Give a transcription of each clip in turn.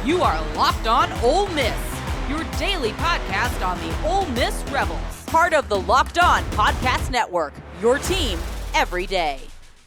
You are Locked On Ole Miss, your daily podcast on the Ole Miss Rebels. Part of the Locked On Podcast Network, your team every day.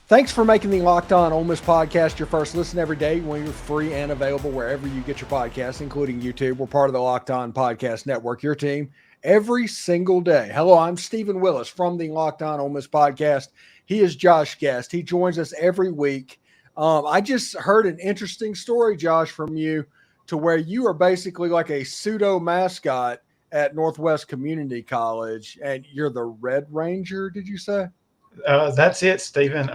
Thanks for making the Locked On Ole Miss podcast your first listen every day when you're free and available wherever you get your podcasts, including YouTube. We're part of the Locked On Podcast Network, your team every single day. Hello, I'm Stephen Willis from the Locked On Ole Miss podcast. He is Josh Guest. He joins us every week. I just heard an interesting story, Josh, from you to where you are basically like a pseudo mascot at Northwest Community College, and you're the Red Ranger, did you say? That's it, Stephen.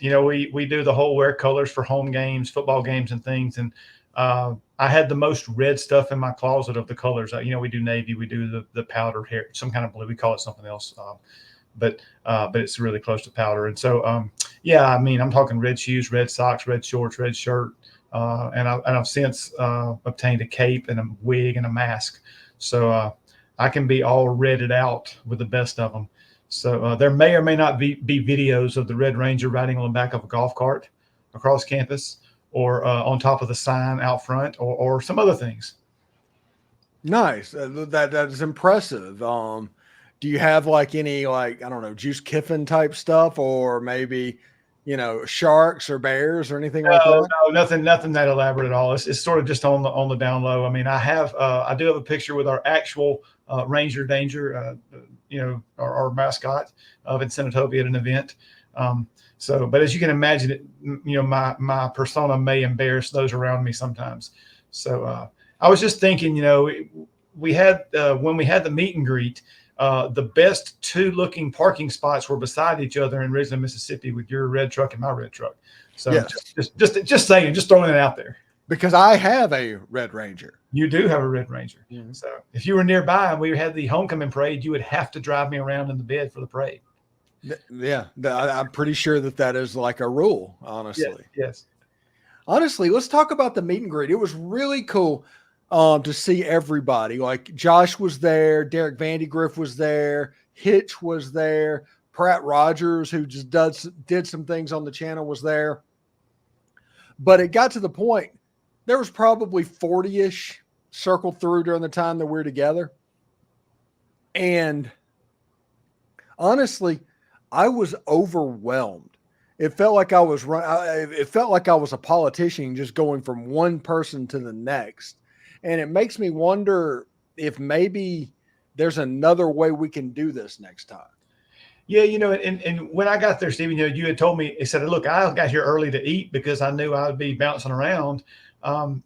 We do the whole wear colors for home games, football games, and things. And I had the most red stuff in my closet of the colors. We do navy, we do the powder hair, some kind of blue. We call it something else, but it's really close to powder. And so, I'm talking red shoes, red socks, red shorts, red shirt, and I've since obtained a cape and a wig and a mask. So I can be all redded out with the best of them. So there may or may not be videos of the Red Ranger riding on the back of a golf cart across campus or on top of the sign out front or some other things. Nice. That is impressive. Do you have any Juice Kiffin type stuff or maybe, sharks or bears or anything like that? No, nothing that elaborate at all. It's sort of just on the down low. I mean, I do have a picture with our actual Ranger Danger, our mascot of Senatobia at an event. But as you can imagine, my persona may embarrass those around me sometimes. So I was just thinking, we had when we had the meet and greet, the best two looking parking spots were beside each other in Ridgeland, Mississippi, with your red truck and my red truck. So yes. just saying, just throwing it out there. Because I have a Red Ranger. You do have a Red Ranger. Mm-hmm. So if you were nearby and we had the homecoming parade, you would have to drive me around in the bed for the parade. Yeah, I'm pretty sure that is like a rule, honestly. Yes. Honestly, let's talk about the meet and greet. It was really cool to see everybody. Like Josh was there, Derek Vandegrift was there, Hitch was there, Pratt Rogers, who just did some things on the channel, was there. But it got to the point, there was probably 40-ish circled through during the time that we were together. And honestly, I was overwhelmed. It felt like I was a politician just going from one person to the next. And it makes me wonder if maybe there's another way we can do this next time. Yeah, and when I got there, Stephen, you had told me, he said, look, I got here early to eat because I knew I would be bouncing around. For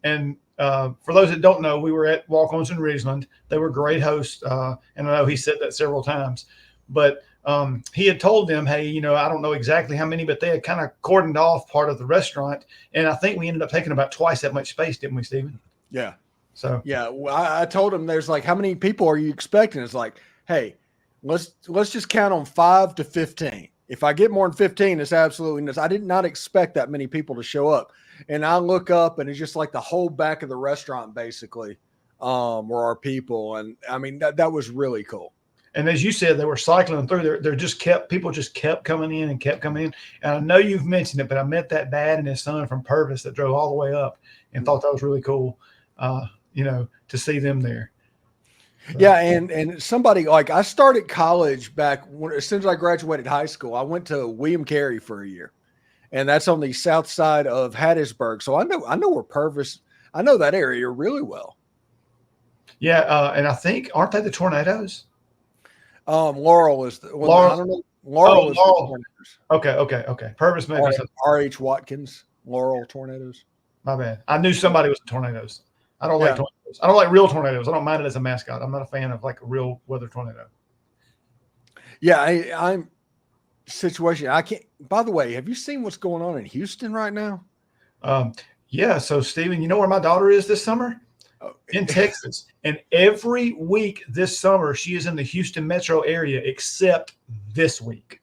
those that don't know, we were at Walk-Ons in Ridgeland. They were great hosts. And I know he said that several times. But he had told them, hey, I don't know exactly how many, but they had kind of cordoned off part of the restaurant. And I think we ended up taking about twice that much space, didn't we, Stephen? Yeah. So yeah, I told him, there's how many people are you expecting? It's like, hey, let's just count on 5 to 15. If I get more than 15, it's absolutely nuts. I did not expect that many people to show up. And I look up and it's just like the whole back of the restaurant basically were our people. And I mean, that was really cool. And as you said, they were cycling through. People just kept coming in and kept coming in. And I know you've mentioned it, but I met that dad and his son from Purvis that drove all the way up and thought that was really cool, to see them there. Yeah, and somebody I started college back as soon as I graduated high school. I went to William Carey for a year, and that's on the south side of Hattiesburg. So I know where Purvis. I know that area really well. Yeah, and I think aren't they the Tornadoes? Laurel is the Laurel. I don't know. Laurel is Laurel. the Tornadoes. Okay. Purvis maybe R.H. Watkins, Laurel Tornadoes. My bad. I knew somebody was the Tornadoes. I don't like tornadoes. I don't like real tornadoes. I don't mind it as a mascot. I'm not a fan of a real weather tornado. Yeah, I'm situation. I can't. By the way, have you seen what's going on in Houston right now? Yeah. So, Stephen, you know where my daughter is this summer? In Texas. And every week this summer, she is in the Houston metro area except this week.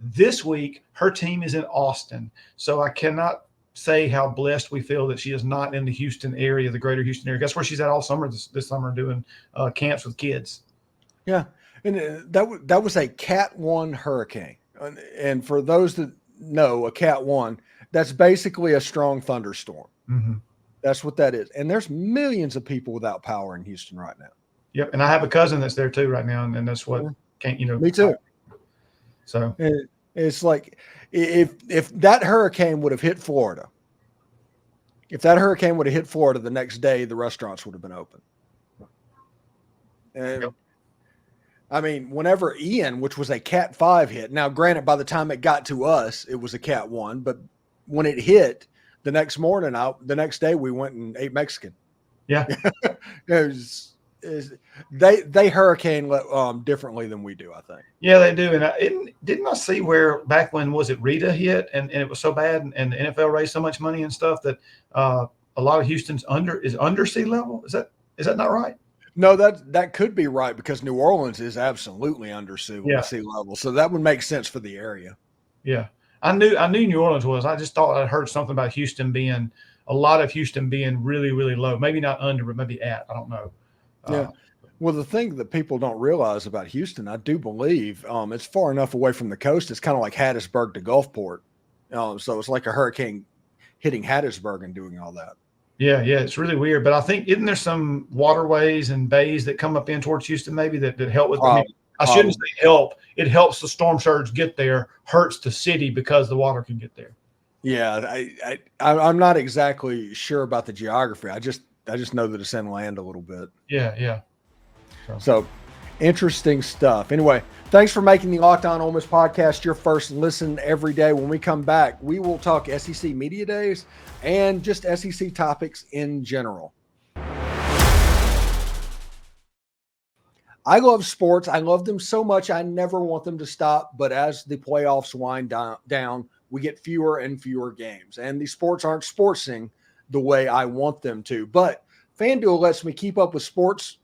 This week, her team is in Austin. So I cannot say how blessed we feel that she is not in the Houston area, the greater Houston area. That's where she's at all summer this summer doing camps with kids. Yeah. And that was a Cat 1 hurricane. And for those that know, a Cat 1, that's basically a strong thunderstorm. Mm-hmm. That's what that is. And there's millions of people without power in Houston right now. Yep. And I have a cousin that's there too right now, and that's what can't, Me too. So it's like if that hurricane would have hit Florida, the next day, the restaurants would have been open. And Yep. I mean, whenever Ian, which was a Cat 5 hit, now granted, by the time it got to us, it was a Cat 1, but when it hit the next next day, we went and ate Mexican. Yeah. They hurricane differently than we do, I think. Yeah, they do. And didn't I see where back when was it Rita hit and it was so bad and the NFL raised so much money and stuff that a lot of Houston's under sea level? Is that not right? No, that could be right because New Orleans is absolutely under sea level. So that would make sense for the area. Yeah. I knew New Orleans was. I just thought I heard something about a lot of Houston being really, really low. Maybe not under, but maybe at. I don't know. Yeah. Well, the thing that people don't realize about Houston, I do believe, it's far enough away from the coast. It's kind of like Hattiesburg to Gulfport. So it's like a hurricane hitting Hattiesburg and doing all that. Yeah, it's really weird. But I think isn't there some waterways and bays that come up in towards Houston maybe that help with I shouldn't say help. It helps the storm surge get there, hurts the city because the water can get there. Yeah, I'm not exactly sure about the geography. I just know that it's inland a little bit. Yeah. So interesting stuff. Anyway, thanks for making the Locked On Ole Miss podcast your first listen every day. When we come back, we will talk SEC Media Days and just SEC topics in general. I love sports. I love them so much. I never want them to stop. But as the playoffs wind down, we get fewer and fewer games. And the sports aren't sportsing the way I want them to. But FanDuel lets me keep up with sports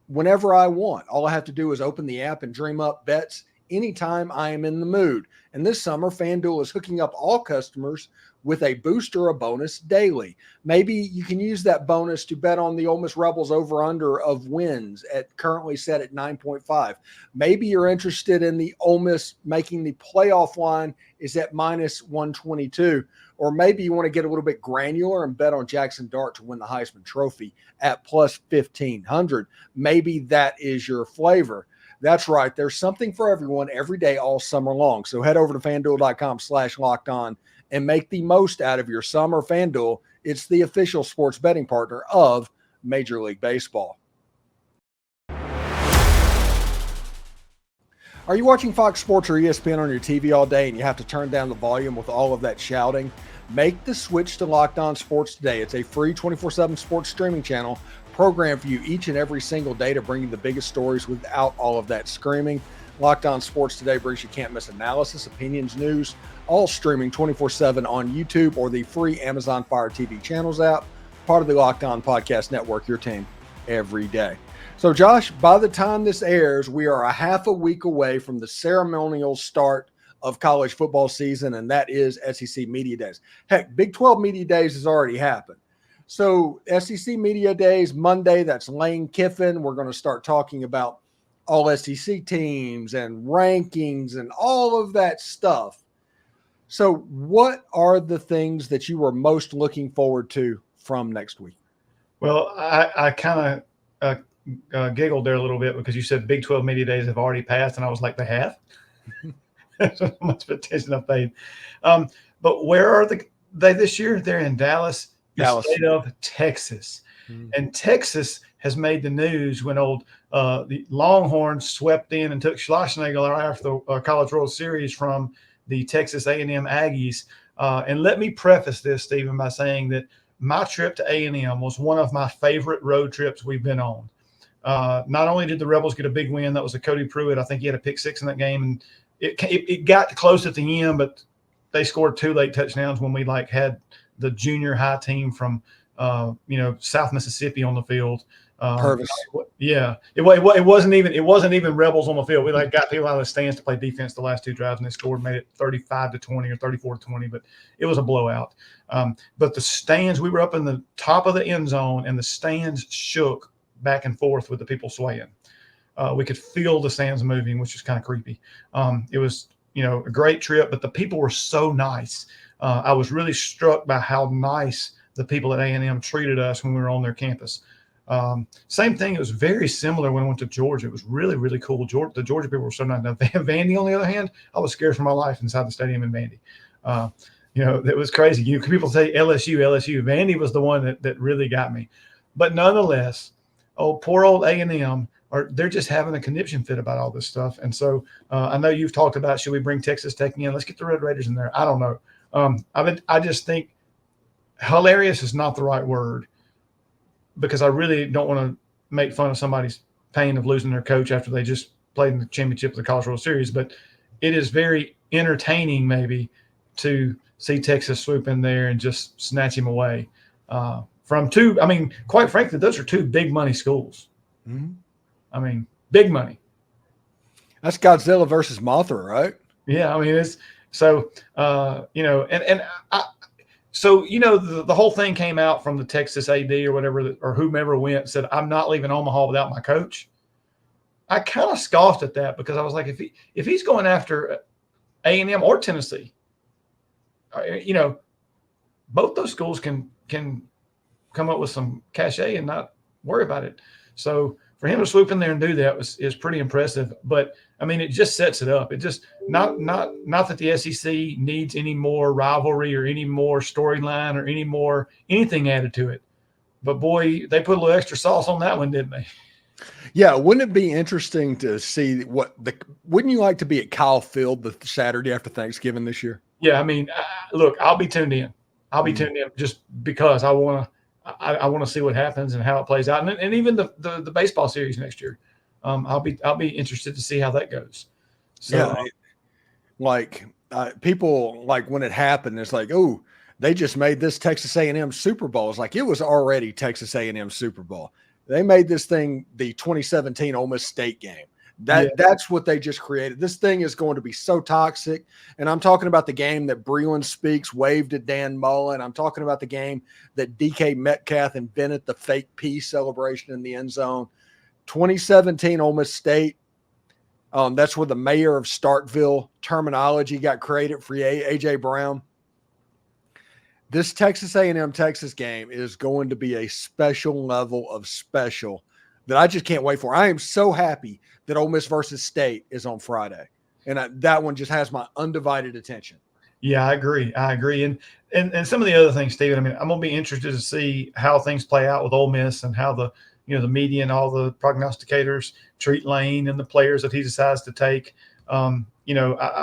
whenever I want. All I have to do is open the app and dream up bets anytime I am in the mood. And this summer, FanDuel is hooking up all customers with a boost or a bonus daily. Maybe you can use that bonus to bet on the Ole Miss Rebels over-under of wins currently set at 9.5. Maybe you're interested in the Ole Miss making the playoff line is at minus 122. Or maybe you want to get a little bit granular and bet on Jackson Dart to win the Heisman Trophy at plus 1,500. Maybe that is your flavor. That's right. There's something for everyone every day all summer long. So head over to FanDuel.com/lockedon and make the most out of your summer. FanDuel, it's the official sports betting partner of Major League Baseball. Are you watching Fox Sports or ESPN on your TV all day and you have to turn down the volume with all of that shouting? Make the switch to Locked On Sports today. It's a free 24/7 sports streaming channel programmed for you each and every single day to bring you the biggest stories without all of that screaming. Locked On Sports Today brings you can't miss analysis, opinions, news, all streaming 24/7 on YouTube or the free Amazon Fire TV channels app, part of the Locked On Podcast Network, your team every day. So, Josh, by the time this airs, we are a half a week away from the ceremonial start of college football season, and that is SEC Media Days. Heck, Big 12 Media Days has already happened. So, SEC Media Days, Monday, that's Lane Kiffin. We're going to start talking about all SEC teams and rankings and all of that stuff. So what are the things that you are most looking forward to from next week? Well, I kind of giggled there a little bit because you said Big 12 Media Days have already passed, and I was like, they have? That's how much attention I paid. But where are they this year? They're in Dallas, the state of Texas. Mm-hmm. And Texas has made the news when the Longhorns swept in and took Schlossnagle right after the College World Series from the Texas A&M Aggies. And let me preface this, Stephen, by saying that my trip to A&M was one of my favorite road trips we've been on. Not only did the Rebels get a big win, that was a Cody Pruitt. I think he had a pick six in that game, and it got close at the end, but they scored 2 late touchdowns when we had the junior high team from South Mississippi on the field. Purvis. Yeah, it wasn't even Rebels on the field. We got people out of the stands to play defense the last 2 drives, and they scored, made it 35-20 or 34-20. But it was a blowout. But the stands, we were up in the top of the end zone, and the stands shook back and forth with the people swaying. We could feel the stands moving, which is kind of creepy. It was a great trip, but the people were so nice. I was really struck by how nice the people at A&M treated us when we were on their campus. Same thing. It was very similar when I went to Georgia. It was really, really cool. The Georgia people were so nice. Now, Vandy, on the other hand, I was scared for my life inside the stadium in Vandy. It was crazy. People say LSU. Vandy was the one that really got me. But nonetheless, poor old A&M, they're just having a conniption fit about all this stuff. And so I know you've talked about, should we bring Texas Tech in? Let's get the Red Raiders in there. I don't know. I just think hilarious is not the right word, because I really don't want to make fun of somebody's pain of losing their coach after they just played in the championship of the College World Series. But it is very entertaining maybe to see Texas swoop in there and just snatch him away from two. I mean, quite frankly, those are two big money schools. Mm-hmm. I mean, big money. That's Godzilla versus Mothra, right? Yeah, I mean, it's so So, the whole thing came out from the Texas AD or whatever, or whomever went and said, I'm not leaving Omaha without my coach. I kind of scoffed at that, because I was like, if he's going after A&M or Tennessee, both those schools can come up with some cachet and not worry about it. So for him to swoop in there and do that is pretty impressive. But I mean, it just sets it up. It just not that the SEC needs any more rivalry or any more storyline or anything added to it. But boy, they put a little extra sauce on that one, didn't they? Yeah, wouldn't it be interesting to see wouldn't you like to be at Kyle Field the Saturday after Thanksgiving this year? Yeah, I mean, look, I'll be tuned in. Tuned in just because I want to see what happens and how it plays out, and even the baseball series next year. I'll be interested to see how that goes. So, people like when it happened, it's like, oh, they just made this Texas A&M Super Bowl. It's like it was already Texas A&M Super Bowl. They made this thing the 2017 Ole Miss State game. That's what they just created. This thing is going to be so toxic. And I'm talking about the game that Breland Speaks waved at Dan Mullen. I'm talking about the game that DK Metcalf invented the fake peace celebration in the end zone. 2017 Ole Miss State. That's where the mayor of Starkville terminology got created for A.J. Brown. This Texas A&M Texas game is going to be a special level of special that I just can't wait for. I am so happy that Ole Miss versus State is on Friday, and that one just has my undivided attention. Yeah, I agree. And some of the other things, Steven, I mean, I'm going to be interested to see how things play out with Ole Miss and how the media and all the prognosticators treat Lane and the players that he decides to take. I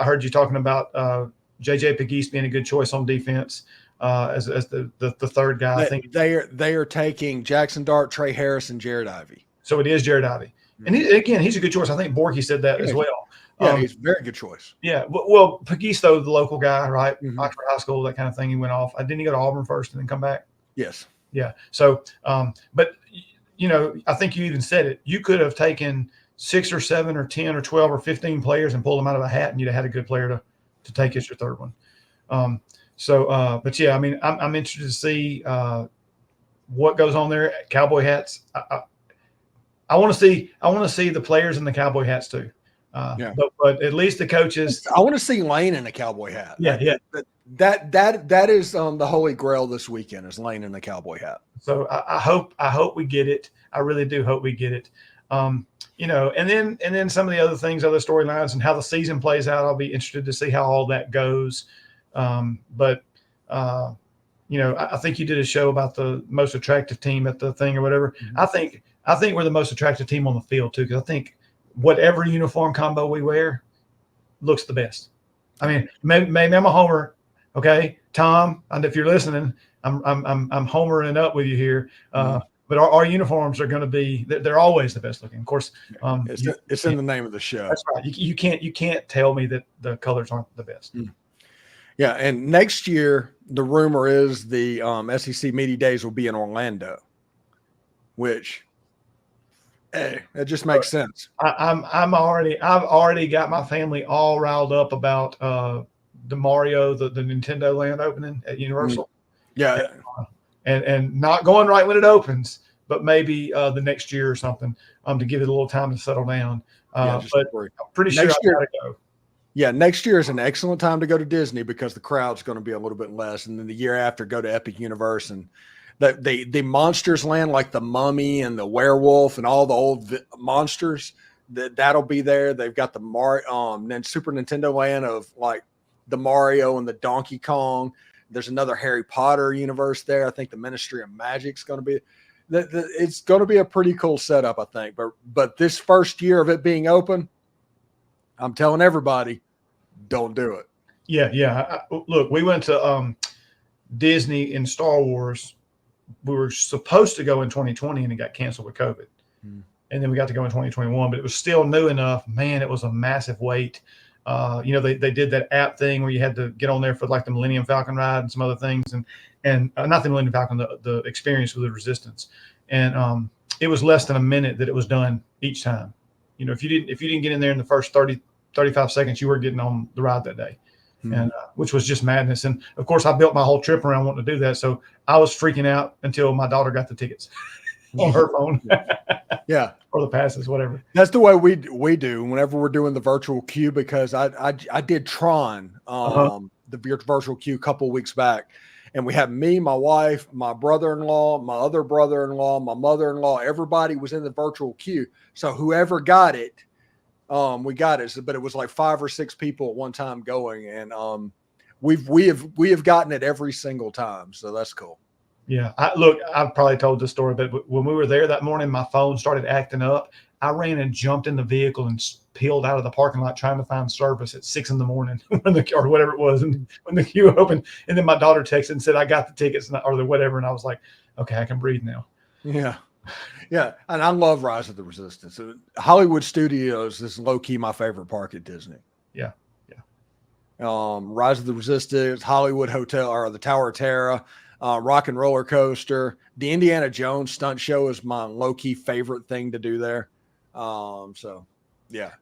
heard you talking about J.J. Pegues being a good choice on defense. As the third guy, I think they are taking Jackson Dart, Trey Harris, and Jared Ivey. So it is Jared Ivey, and he's a good choice. I think Borky said that as well. Yeah, he's a very good choice. Yeah, well, Pegues, though, the local guy, right? Mm-hmm. Oxford High School, that kind of thing. He went off. Didn't he go to Auburn first and then come back? Yes. Yeah. So, but I think you even said it. You could have taken 6 or 7 or 10 or 12 or 15 players and pulled them out of a hat, and you'd have had a good player to take as your third one. But yeah, I mean, I'm interested to see what goes on there. Cowboy hats. I want to see the players in the cowboy hats too. But at least the coaches. I want to see Lane in a cowboy hat. Yeah. That is the holy grail this weekend is Lane in the cowboy hat. So I hope we get it. I really do hope we get it. And then some of the other things, other storylines, and how the season plays out. I'll be interested to see how all that goes. I think you did a show about the most attractive team at the thing or whatever. Mm-hmm. I think we're the most attractive team on the field too, because I think whatever uniform combo we wear looks the best. I mean, maybe I'm a homer, okay, Tom. And if you're listening, I'm homering up with you here. But our uniforms are going to be—they're always the best looking. Of course, it's in the name of the show. That's right. You can't tell me that the colors aren't the best. Mm. Yeah, and next year the rumor is the SEC Media Days will be in Orlando, which, that just makes sense. I've already got my family all riled up about the Mario, the Nintendo Land opening at Universal. Yeah, and not going right when it opens, but maybe the next year or something to give it a little time to settle down. But I'm pretty sure I gotta go. Yeah, next year is an excellent time to go to Disney because the crowd's going to be a little bit less, and then the year after, go to Epic Universe and the monsters land like the Mummy and the Werewolf and all the old monsters. That'll be there. They've got the then Super Nintendo Land of like the Mario and the Donkey Kong. There's another Harry Potter universe there. I think the Ministry of Magic's going to be. It's going to be a pretty cool setup, I think. But this first year of it being open, I'm telling everybody, don't do it. Yeah. Look, we went to Disney in Star Wars. We were supposed to go in 2020 and it got canceled with COVID. And then we got to go in 2021, but it was still new enough. Man, it was a massive wait. They did that app thing where you had to get on there for like the Millennium Falcon ride and some other things, and not the Millennium Falcon, the experience with the Resistance. And it was less than a minute that it was done each time. If you didn't get in there in the first 35 seconds, you were getting on the ride that day. And which was just madness. And of course, I built my whole trip around wanting to do that. So I was freaking out until my daughter got the tickets on her phone. Yeah. Or the passes, whatever. That's the way we do whenever we're doing the virtual queue, because I did Tron, the virtual queue a couple weeks back. And we had me, my wife, my brother-in-law, my other brother-in-law, my mother-in-law, everybody was in the virtual queue. So whoever got it, we got it, but it was like 5 or 6 people at one time going, and we have gotten it every single time, so that's cool. Yeah, I've probably told this story, but when we were there that morning, my phone started acting up. I ran and jumped in the vehicle and peeled out of the parking lot trying to find service at 6 a.m. or whatever it was, and when the queue opened, and then my daughter texted and said I got the tickets or the whatever, and I was like, okay, I can breathe now. Yeah. Yeah, and I love Rise of the Resistance. Hollywood Studios is low-key my favorite park at Disney. Yeah. Rise of the Resistance, Hollywood Hotel, or the Tower of Terror, Rock and Roller Coaster. The Indiana Jones stunt show is my low-key favorite thing to do there. So, yeah,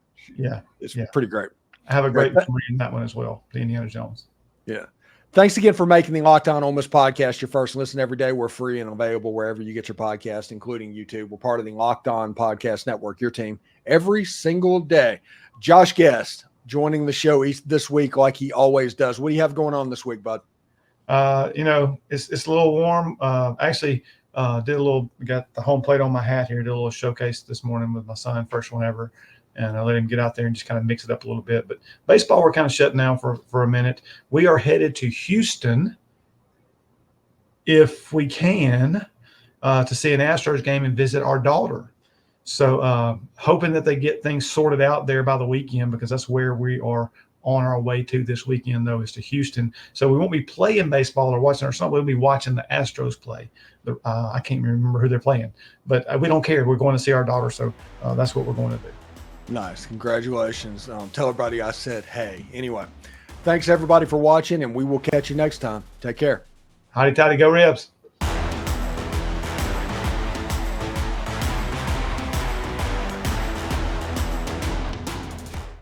it's pretty great. I have a great memory in that one as well, the Indiana Jones. Yeah. Thanks again for making the Locked On Ole Miss podcast your first listen every day. We're free and available wherever you get your podcast, including YouTube. We're part of the Locked On Podcast Network, your team, every single day. Josh Guest joining the show this week like he always does. What do you have going on this week, bud? It's a little warm. Actually, got the home plate on my hat here, did a little showcase this morning with my son, first one ever. And I let him get out there and just kind of mix it up a little bit. But baseball, we're kind of shutting down for a minute. We are headed to Houston, if we can, to see an Astros game and visit our daughter. So hoping that they get things sorted out there by the weekend, because that's where we are on our way to this weekend, though, is to Houston. So we won't be playing baseball or watching or something. We'll be watching the Astros play. I can't remember who they're playing. But we don't care. We're going to see our daughter, so that's what we're going to do. Nice. Congratulations. Tell everybody I said hey. Anyway, thanks everybody for watching, and we will catch you next time. Take care. Howdy, toddy, go Rebs.